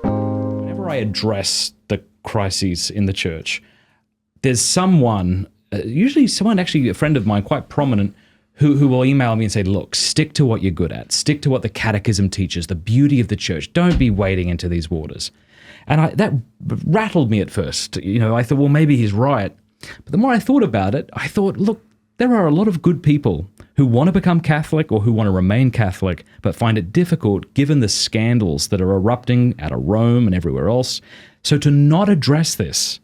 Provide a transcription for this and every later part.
Whenever I address the crises in the church, there's someone, usually someone actually a friend of mine, quite prominent, who will email me and say, look, stick to what you're good at. Stick to what the catechism teaches, the beauty of the church. Don't be wading into these waters. And that rattled me at first. I thought, well, maybe he's right. But the more I thought about it, I thought, look, there are a lot of good people who want to become Catholic or who want to remain Catholic, but find it difficult given the scandals that are erupting out of Rome and everywhere else. So to not address this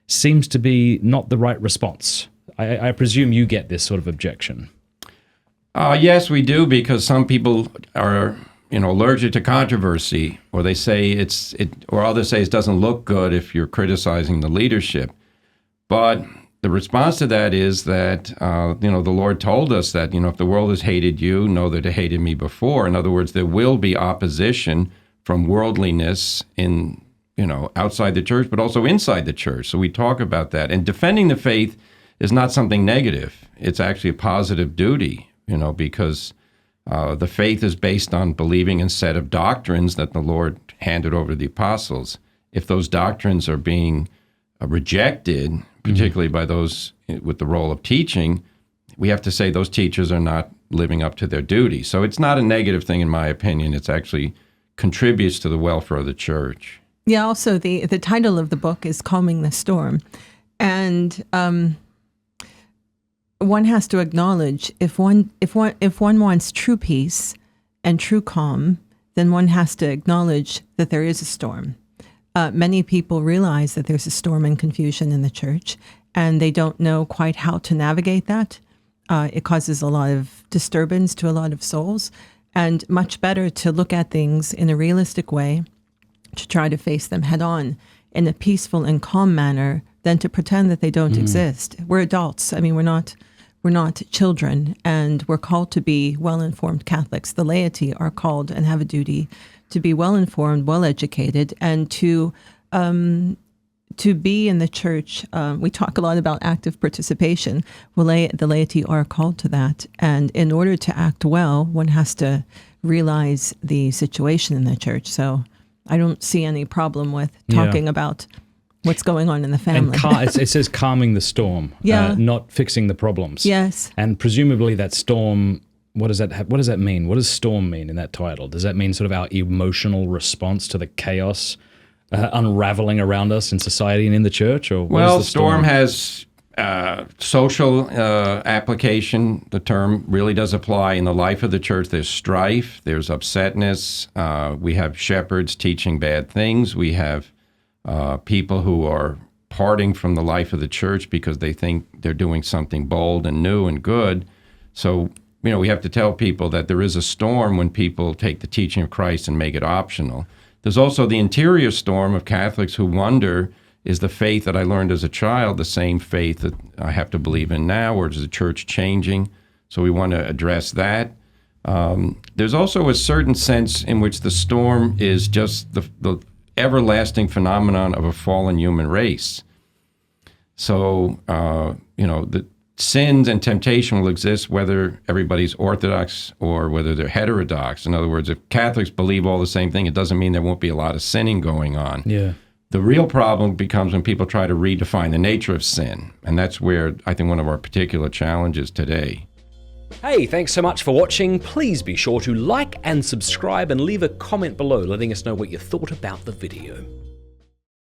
seems to be not the right response. I presume you get this sort of objection. Yes, we do, because some people are, allergic to controversy, or they say or others say it doesn't look good if you're criticizing the leadership. But the response to that is that, the Lord told us that, if the world has hated you, know that it hated me before. In other words, there will be opposition from worldliness outside the church, but also inside the church. So we talk about that. And defending the faith is not something negative. It's actually a positive duty. Because the faith is based on believing in a set of doctrines that the Lord handed over to the apostles. If those doctrines are being rejected, particularly by those with the role of teaching, we have to say those teachers are not living up to their duty. So it's not a negative thing, in my opinion. It's actually contributes to the welfare of the church. Yeah, also the title of the book is Calming the Storm. And one has to acknowledge if one wants true peace and true calm, then one has to acknowledge that there is a storm. Many people realize that there's a storm and confusion in the church, and they don't know quite how to navigate that. It causes a lot of disturbance to a lot of souls, and much better to look at things in a realistic way, to try to face them head on in a peaceful and calm manner, than to pretend that they don't exist. We're adults. I mean, we're not children, and we're called to be well-informed Catholics. The laity are called and have a duty to be well-informed, well-educated, and to be in the church. We talk a lot about active participation. Well, the laity are called to that, and in order to act well, one has to realize the situation in the church. So I don't see any problem with talking about what's going on in the family. And it says calming the storm, not fixing the problems. Yes. And presumably that storm, what does that mean? What does storm mean in that title? Does that mean sort of our emotional response to the chaos unraveling around us in society and in the church? Or well, storm has social application. The term really does apply in the life of the church. There's strife, there's upsetness. We have shepherds teaching bad things. We have people who are parting from the life of the church because they think they're doing something bold and new and good. So, we have to tell people that there is a storm when people take the teaching of Christ and make it optional. There's also the interior storm of Catholics who wonder, is the faith that I learned as a child the same faith that I have to believe in now, or is the church changing? So we want to address that. There's also a certain sense in which the storm is just the everlasting phenomenon of a fallen human race. So, the sins and temptation will exist whether everybody's Orthodox or whether they're heterodox. In other words, if Catholics believe all the same thing, it doesn't mean there won't be a lot of sinning going on. Yeah. The real problem becomes when people try to redefine the nature of sin. And that's where I think one of our particular challenges today. Hey, thanks so much for watching. Please be sure to like and subscribe and leave a comment below letting us know what you thought about the video.